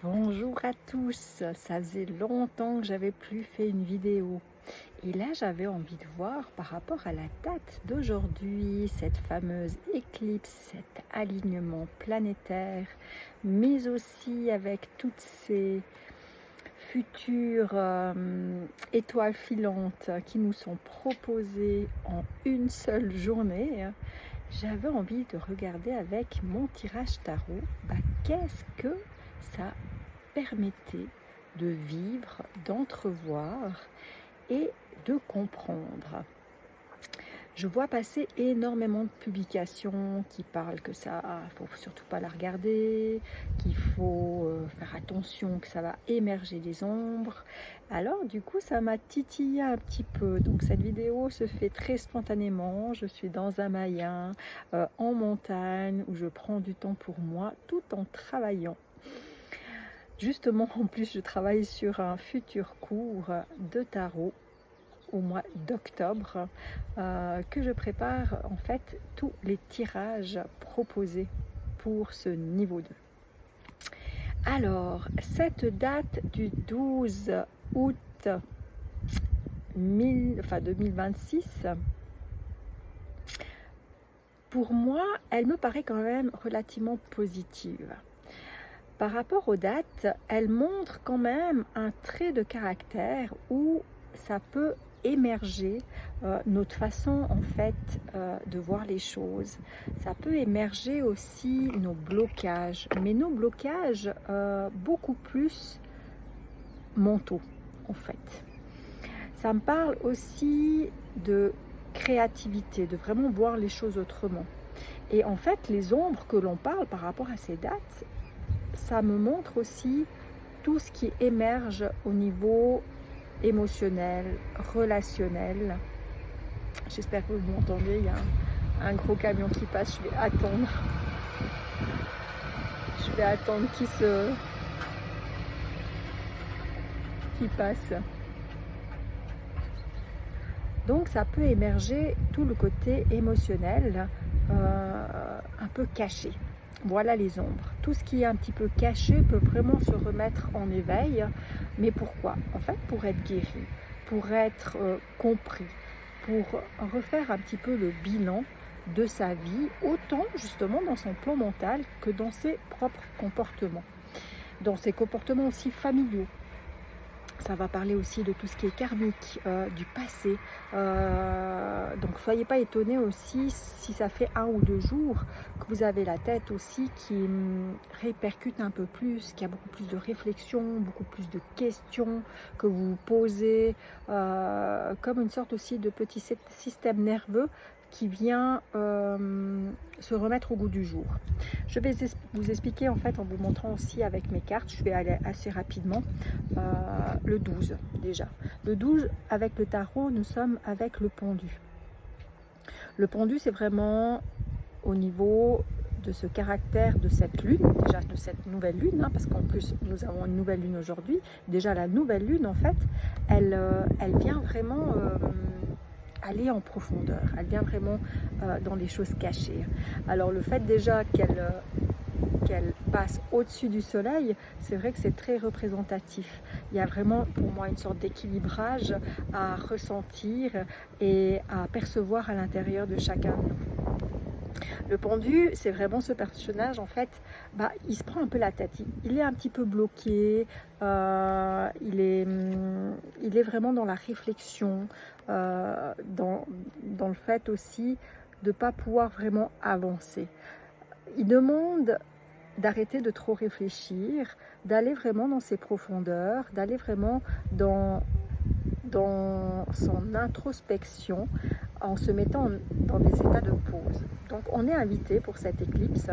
Bonjour à tous, ça faisait longtemps que j'avais plus fait une vidéo et là j'avais envie de voir par rapport à la date d'aujourd'hui, cette fameuse éclipse, cet alignement planétaire, mais aussi avec toutes ces futures étoiles filantes qui nous sont proposées en une seule journée. J'avais envie de regarder avec mon tirage tarot, qu'est-ce que ça permettait de vivre, d'entrevoir et de comprendre. Je vois passer énormément de publications qui parlent que ça, faut surtout pas la regarder, qu'il faut faire attention, que ça va émerger des ombres. Alors du coup, ça m'a titillé un petit peu. Donc cette vidéo se fait très spontanément. Je suis dans un maillen, en montagne, où je prends du temps pour moi, tout en travaillant. Justement, en plus, je travaille sur un futur cours de tarot au mois d'octobre, que je prépare en fait tous les tirages proposés pour ce niveau 2. Alors, cette date du 12 août 2026, pour moi, elle me paraît quand même relativement positive. Par rapport aux dates, elle montre quand même un trait de caractère où ça peut émerger notre façon en fait de voir les choses. Ça peut émerger aussi nos blocages, mais nos blocages beaucoup plus mentaux en fait. Ça me parle aussi de créativité, de vraiment voir les choses autrement. Et en fait, les ombres que l'on parle par rapport à ces dates, ça me montre aussi tout ce qui émerge au niveau émotionnel, relationnel. J'espère que vous m'entendez, il y a un gros camion qui passe, je vais attendre. Je vais attendre qu'il passe. Donc ça peut émerger tout le côté émotionnel, un peu caché. Voilà les ombres. Tout ce qui est un petit peu caché peut vraiment se remettre en éveil. Mais pourquoi? En fait, pour être guéri, pour être compris, pour refaire un petit peu le bilan de sa vie, autant justement dans son plan mental que dans ses propres comportements. Dans ses comportements aussi familiaux. Ça va parler aussi de tout ce qui est karmique, du passé. Donc soyez pas étonnés aussi si ça fait 1 ou 2 jours que vous avez la tête aussi qui répercute un peu plus, qu'il y a beaucoup plus de réflexion, beaucoup plus de questions que vous vous posez, comme une sorte aussi de petit système nerveux qui vient se remettre au goût du jour. Je vais vous expliquer en fait en vous montrant aussi avec mes cartes, je vais aller assez rapidement, le 12 déjà. Le 12 avec le tarot, nous sommes avec le pendu. Le pendu, c'est vraiment au niveau de ce caractère de cette lune, déjà de cette nouvelle lune, parce qu'en plus nous avons une nouvelle lune aujourd'hui. Déjà la nouvelle lune en fait, elle vient vraiment aller en profondeur, elle vient vraiment dans les choses cachées. Alors le fait déjà qu'elle passe au-dessus du soleil, c'est vrai que c'est très représentatif. Il y a vraiment pour moi une sorte d'équilibrage à ressentir et à percevoir à l'intérieur de chacun de nous. Le pendu, c'est vraiment ce personnage, en fait, il se prend un peu la tête. Il est un petit peu bloqué, il est vraiment dans la réflexion, dans le fait aussi de ne pas pouvoir vraiment avancer. Il demande d'arrêter de trop réfléchir, d'aller vraiment dans ses profondeurs, d'aller vraiment dans son introspection en se mettant dans des états de pause. Donc on est invité pour cette éclipse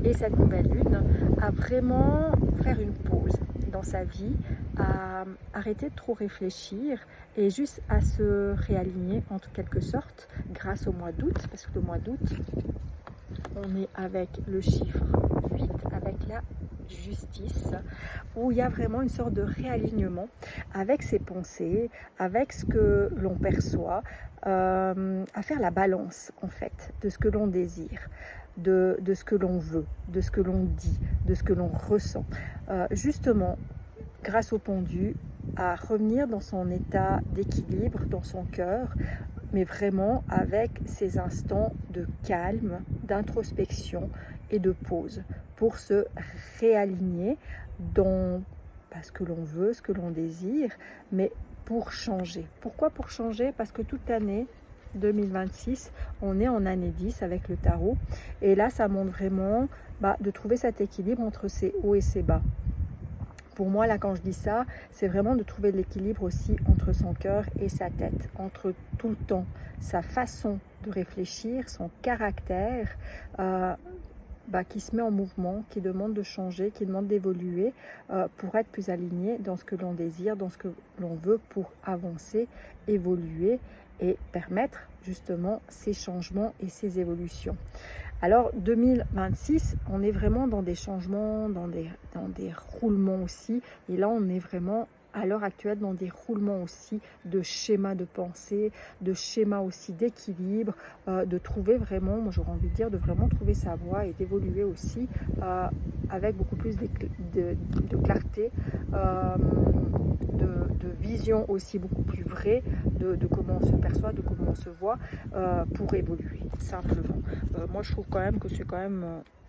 et cette nouvelle lune à vraiment faire une pause dans sa vie, à arrêter de trop réfléchir et juste à se réaligner en quelque sorte grâce au mois d'août, parce que le mois d'août, on est avec le chiffre 8, avec la justice, où il y a vraiment une sorte de réalignement avec ses pensées, avec ce que l'on perçoit, à faire la balance en fait de ce que l'on désire. de ce que l'on veut, de ce que l'on dit, de ce que l'on ressent. Justement, grâce au pendu, à revenir dans son état d'équilibre, dans son cœur, mais vraiment avec ces instants de calme, d'introspection et de pause pour se réaligner dans ce que l'on veut, ce que l'on désire, mais pour changer. Pourquoi pour changer? Parce que toute l'année 2026, on est en année 10 avec le tarot, et là ça montre vraiment de trouver cet équilibre entre ses hauts et ses bas. Pour moi, là, quand je dis ça, c'est vraiment de trouver l'équilibre aussi entre son cœur et sa tête, entre tout le temps sa façon de réfléchir, son caractère qui se met en mouvement, qui demande de changer, qui demande d'évoluer pour être plus aligné dans ce que l'on désire, dans ce que l'on veut pour avancer, évoluer et permettre justement ces changements et ces évolutions. Alors 2026, on est vraiment dans des changements, dans des roulements aussi. Et là, on est vraiment à l'heure actuelle dans des roulements aussi de schémas de pensée, de schémas aussi d'équilibre, de trouver vraiment, moi j'aurais envie de dire, de vraiment trouver sa voie et d'évoluer aussi avec beaucoup plus de clarté, de vision aussi beaucoup plus vraie de comment on se perçoit, de comment on se voit pour évoluer simplement. Moi je trouve quand même que c'est quand même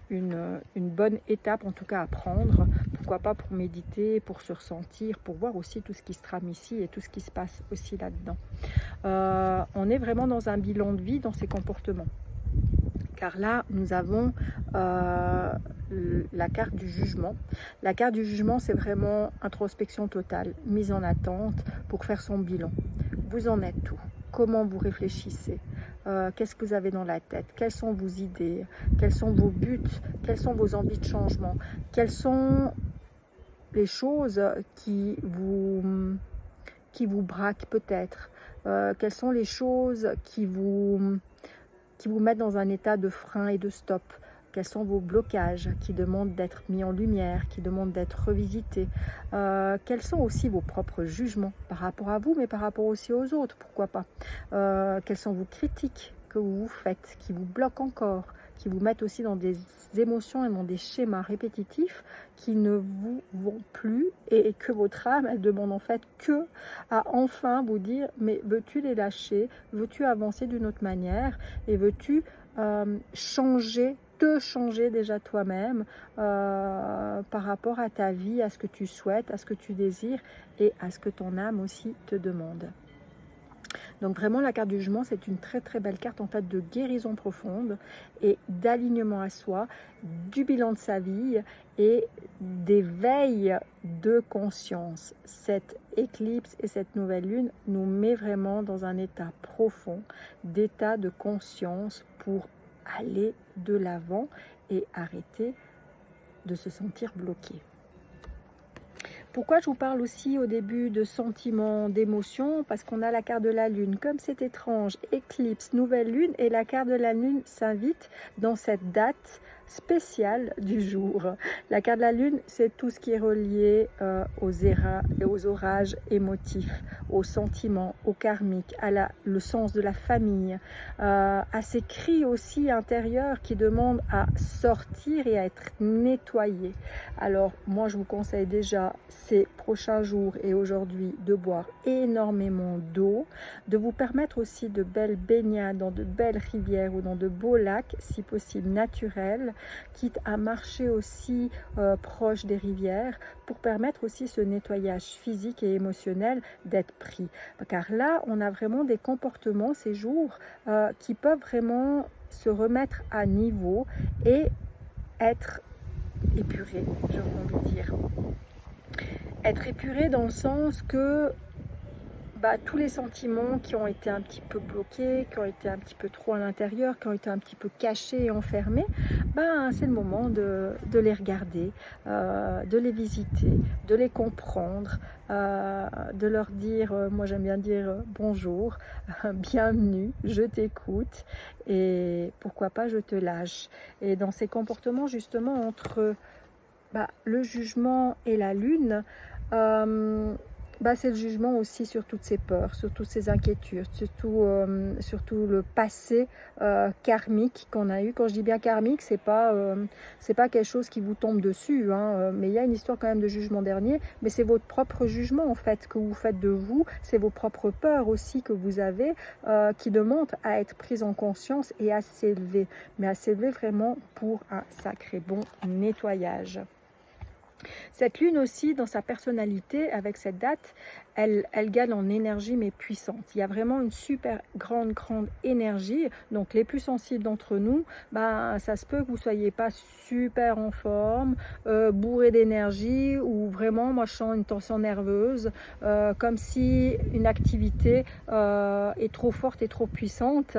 une bonne étape en tout cas à prendre, pourquoi pas pour méditer, pour se ressentir, pour voir aussi tout ce qui se trame ici et tout ce qui se passe aussi là-dedans. On est vraiment dans un bilan de vie dans ces comportements. Car là, nous avons la carte du jugement. La carte du jugement, c'est vraiment introspection totale, mise en attente pour faire son bilan. Vous en êtes où? Comment vous réfléchissez? Qu'est-ce que vous avez dans la tête? Quelles sont vos idées? Quels sont vos buts? Quelles sont vos envies de changement? Quelles sont les choses qui vous braquent peut-être? Quelles sont les choses qui vous mettent dans un état de frein et de stop? Quels sont vos blocages qui demandent d'être mis en lumière, qui demandent d'être revisités? Quels sont aussi vos propres jugements par rapport à vous, mais par rapport aussi aux autres, pourquoi pas? Quelles sont vos critiques que vous vous faites, qui vous bloquent encore, qui vous mettent aussi dans des émotions et dans des schémas répétitifs qui ne vous vont plus et que votre âme, elle demande en fait que à enfin vous dire, mais veux-tu les lâcher? Veux-tu avancer d'une autre manière? Et veux-tu changer, te changer déjà toi-même par rapport à ta vie, à ce que tu souhaites, à ce que tu désires et à ce que ton âme aussi te demande. Donc vraiment la carte du jugement, c'est une très très belle carte en fait de guérison profonde et d'alignement à soi, du bilan de sa vie et d'éveil de conscience. Cette éclipse et cette nouvelle lune nous met vraiment dans un état profond d'état de conscience pour aller de l'avant et arrêter de se sentir bloqué. Pourquoi je vous parle aussi au début de sentiments, d'émotions? Parce qu'on a la carte de la lune. Comme c'est étrange, éclipse, nouvelle lune, et la carte de la lune s'invite dans cette date spéciale du jour. La carte de la lune, c'est tout ce qui est relié aux orages émotifs, aux sentiments, au karmique, le sens de la famille, à ces cris aussi intérieurs qui demandent à sortir et à être nettoyés. Alors moi je vous conseille déjà ces prochains jours et aujourd'hui de boire énormément d'eau, de vous permettre aussi de belles baignades dans de belles rivières ou dans de beaux lacs, si possible naturels, quitte à marcher aussi proche des rivières pour permettre aussi ce nettoyage physique et émotionnel d'être pris. Car là, on a vraiment des comportements ces jours qui peuvent vraiment se remettre à niveau et être épuré, j'ai envie de dire. Être épuré dans le sens que tous les sentiments qui ont été un petit peu bloqués, qui ont été un petit peu trop à l'intérieur, qui ont été un petit peu cachés et enfermés, c'est le moment de les regarder, de les visiter, de les comprendre, de leur dire, moi j'aime bien dire bonjour, bienvenue, je t'écoute et pourquoi pas je te lâche. Et dans ces comportements justement entre le jugement et la lune, Bah, c'est le jugement aussi sur toutes ces peurs, sur toutes ces inquiétudes, surtout le passé karmique qu'on a eu. Quand je dis bien karmique, c'est pas quelque chose qui vous tombe dessus, hein, mais il y a une histoire quand même de jugement dernier, mais c'est votre propre jugement en fait que vous faites de vous, c'est vos propres peurs aussi que vous avez qui demandent à être prises en conscience et à s'élever, mais à s'élever vraiment pour un sacré bon nettoyage. Cette lune aussi, dans sa personnalité, avec cette date, elle gagne en énergie mais puissante. Il y a vraiment une super grande énergie. Donc les plus sensibles d'entre nous, bah, ça se peut que vous ne soyez pas super en forme, bourré d'énergie, ou vraiment, moi je sens une tension nerveuse, comme si une activité est trop forte et trop puissante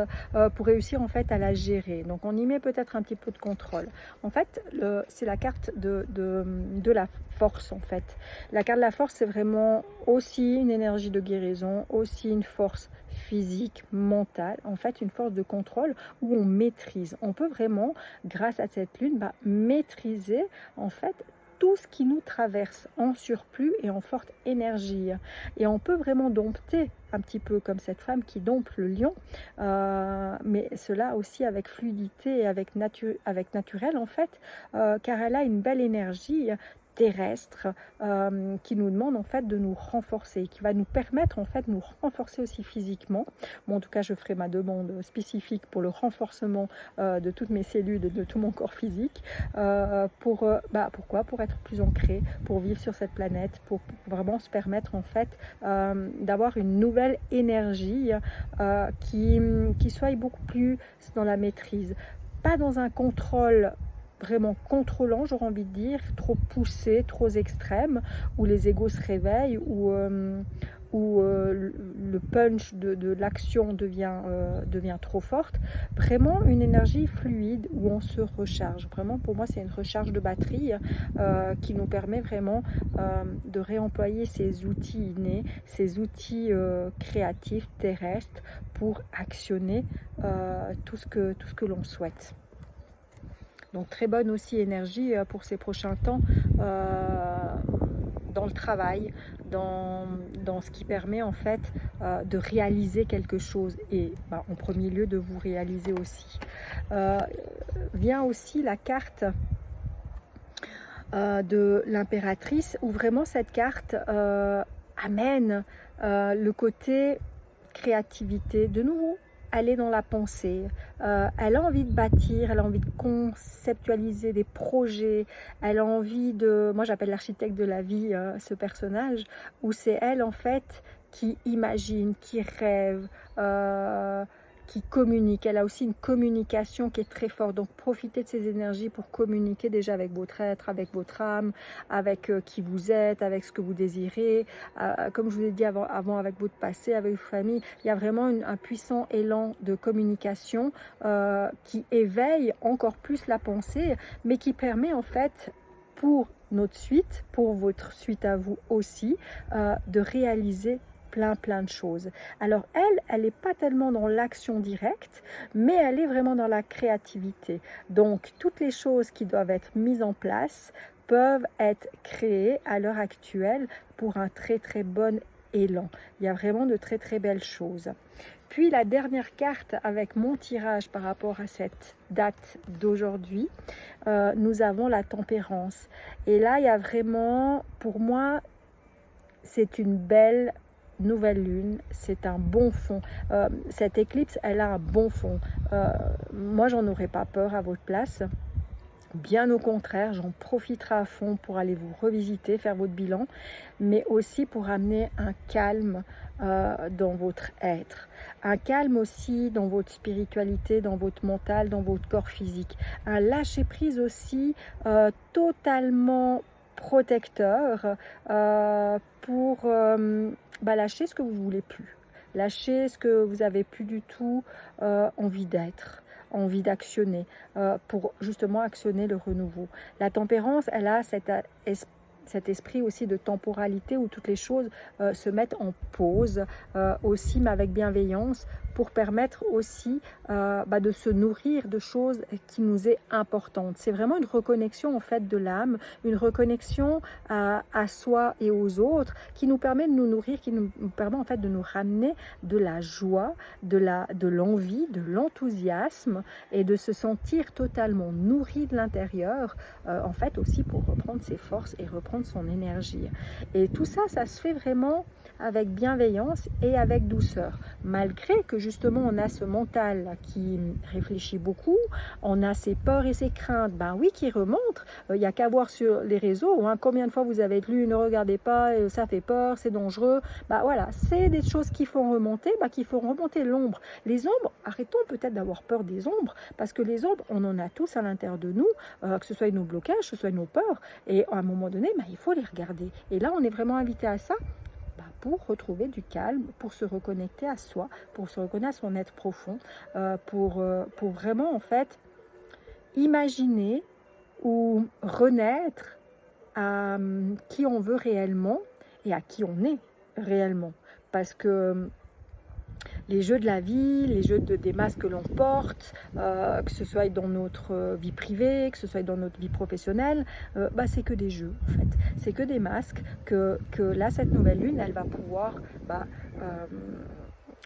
pour réussir en fait à la gérer. Donc on y met peut-être un petit peu de contrôle. En fait, c'est la carte de la force en fait. La carte de la force, c'est vraiment aussi une énergie de guérison, aussi une force physique, mentale, en fait une force de contrôle où on maîtrise. On peut vraiment, grâce à cette lune, maîtriser en fait tout ce qui nous traverse en surplus et en forte énergie. Et on peut vraiment dompter un petit peu comme cette femme qui dompte le lion, mais cela aussi avec fluidité et avec naturel en fait, car elle a une belle énergie terrestre qui nous demande en fait de nous renforcer, qui va nous permettre en fait de nous renforcer aussi physiquement. Bon, en tout cas, je ferai ma demande spécifique pour le renforcement de toutes mes cellules, de tout mon corps physique, pourquoi? Pour être plus ancré, pour vivre sur cette planète, pour vraiment se permettre en fait d'avoir une nouvelle énergie qui soit beaucoup plus dans la maîtrise, pas dans un contrôle vraiment contrôlant, j'aurais envie de dire, trop poussé, trop extrême, où les égos se réveillent, où le punch de l'action devient trop forte. Vraiment une énergie fluide où on se recharge. Vraiment, pour moi, c'est une recharge de batterie qui nous permet vraiment de réemployer ces outils innés, ces outils créatifs, terrestres, pour actionner tout ce que l'on souhaite. Donc très bonne aussi énergie pour ces prochains temps dans le travail, dans ce qui permet en fait de réaliser quelque chose et en premier lieu de vous réaliser aussi. Vient aussi la carte de l'impératrice où vraiment cette carte amène le côté créativité de nouveau. Elle est dans la pensée, elle a envie de bâtir, elle a envie de conceptualiser des projets, elle a envie de... Moi j'appelle l'architecte de la vie ce personnage, où c'est elle en fait qui imagine, qui rêve, qui communique. Elle a aussi une communication qui est très forte, donc profitez de ces énergies pour communiquer déjà avec votre être, avec votre âme, avec qui vous êtes, avec ce que vous désirez, comme je vous ai dit avant avec votre passé, avec votre famille. Il y a vraiment un puissant élan de communication qui éveille encore plus la pensée, mais qui permet en fait pour notre suite, pour votre suite à vous aussi, de réaliser plein de choses. Alors elle n'est pas tellement dans l'action directe, mais elle est vraiment dans la créativité. Donc toutes les choses qui doivent être mises en place peuvent être créées à l'heure actuelle pour un très bon élan. Il y a vraiment de très belles choses. Puis la dernière carte avec mon tirage par rapport à cette date d'aujourd'hui, nous avons la tempérance. Et là, il y a vraiment, pour moi, c'est une belle nouvelle lune, c'est un bon fond. Cette éclipse, elle a un bon fond. Moi, j'en aurais pas peur à votre place. Bien au contraire, j'en profiterai à fond pour aller vous revisiter, faire votre bilan, mais aussi pour amener un calme dans votre être. Un calme aussi dans votre spiritualité, dans votre mental, dans votre corps physique. Un lâcher-prise aussi totalement protecteur pour lâcher ce que vous voulez plus, lâcher ce que vous avez plus du tout envie d'être, envie d'actionner pour justement actionner le renouveau. La tempérance, elle a cet esprit aussi de temporalité où toutes les choses se mettent en pause, aussi mais avec bienveillance, pour permettre aussi de se nourrir de choses qui nous est importante. C'est vraiment une reconnexion en fait de l'âme, une reconnexion à soi et aux autres qui nous permet de nous nourrir, qui nous permet en fait de nous ramener de la joie, de l'envie, de l'enthousiasme et de se sentir totalement nourri de l'intérieur, en fait aussi pour reprendre ses forces et reprendre son énergie. Et tout ça, ça se fait vraiment avec bienveillance et avec douceur, malgré que justement on a ce mental qui réfléchit beaucoup, on a ses peurs et ses craintes, ben oui, qui remontent. Il n'y a qu'à voir sur les réseaux, hein, combien de fois vous avez lu ne regardez pas, ça fait peur, c'est dangereux. Ben voilà, c'est des choses qui font remonter, l'ombre. Les ombres, arrêtons peut-être d'avoir peur des ombres, parce que les ombres, on en a tous à l'intérieur de nous, que ce soit nos blocages, que ce soit nos peurs, et à un moment donné, il faut les regarder. Et là, on est vraiment invité à ça, pour retrouver du calme, pour se reconnecter à soi, pour se reconnecter à son être profond, pour vraiment en fait imaginer ou renaître à qui on veut réellement et à qui on est réellement. Parce que les jeux de la vie, les jeux des masques que l'on porte, que ce soit dans notre vie privée, que ce soit dans notre vie professionnelle, c'est que des jeux en fait. C'est que des masques que là, cette nouvelle lune, elle va pouvoir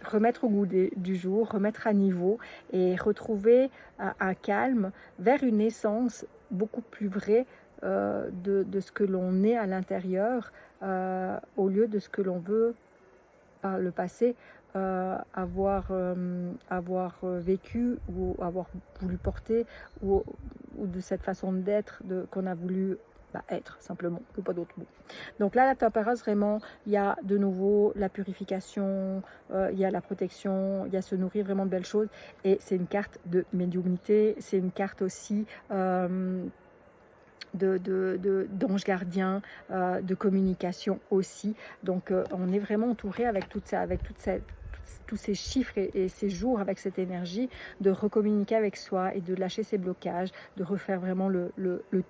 remettre au goût du jour, remettre à niveau et retrouver un calme vers une essence beaucoup plus vraie de ce que l'on est à l'intérieur, au lieu de ce que l'on veut par le passé avoir vécu ou avoir voulu porter ou de cette façon d'être qu'on a voulu être simplement, que pas d'autre mot. Donc là, la tempérance, vraiment, il y a de nouveau la purification, il y a la protection, il y a se nourrir vraiment de belles choses et c'est une carte de médiumnité, c'est une carte aussi d'ange gardien, de communication aussi. Donc on est vraiment entouré avec tout ça, avec tous ces chiffres et ces jours avec cette énergie de recommuniquer avec soi et de lâcher ses blocages, de refaire vraiment le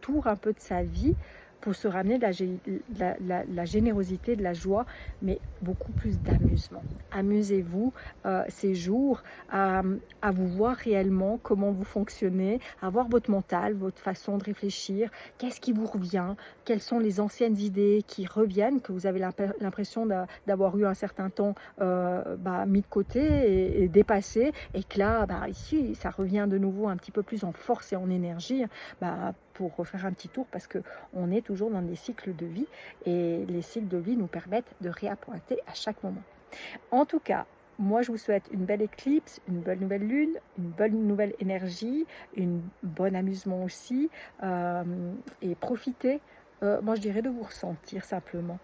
tour un peu de sa vie pour se ramener de la générosité, de la joie, mais beaucoup plus d'amusement. Amusez-vous ces jours à vous voir réellement comment vous fonctionnez, à voir votre mental, votre façon de réfléchir, qu'est-ce qui vous revient, quelles sont les anciennes idées qui reviennent, que vous avez l'impression d'avoir eu un certain temps mis de côté et dépassé, et que là, ici, ça revient de nouveau un petit peu plus en force et en énergie, pour refaire un petit tour, parce qu'on est toujours dans des cycles de vie, et les cycles de vie nous permettent de réappointer à chaque moment. En tout cas, moi je vous souhaite une belle éclipse, une belle nouvelle lune, une bonne nouvelle énergie, une bonne amusement aussi, et profitez. Moi je dirais de vous ressentir simplement.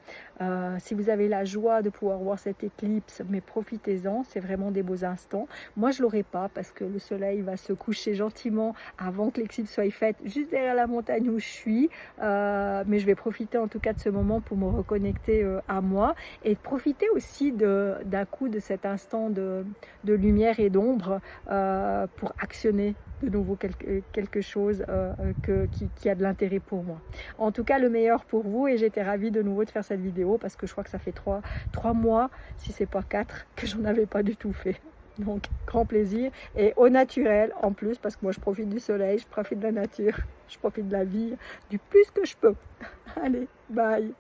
Si vous avez la joie de pouvoir voir cette éclipse, mais profitez-en, c'est vraiment des beaux instants. Moi je ne l'aurai pas parce que le soleil va se coucher gentiment avant que l'éclipse soit faite, juste derrière la montagne où je suis, mais je vais profiter en tout cas de ce moment pour me reconnecter à moi et profiter aussi d'un coup de cet instant de lumière et d'ombre pour actionner de nouveau quelque chose qui a de l'intérêt pour moi. En tout cas, le meilleur pour vous, et j'étais ravie de nouveau de faire cette vidéo parce que je crois que ça fait 3 mois, si c'est pas 4, que j'en avais pas du tout fait. Donc, grand plaisir et au naturel en plus parce que moi je profite du soleil, je profite de la nature, je profite de la vie du plus que je peux. Allez, bye!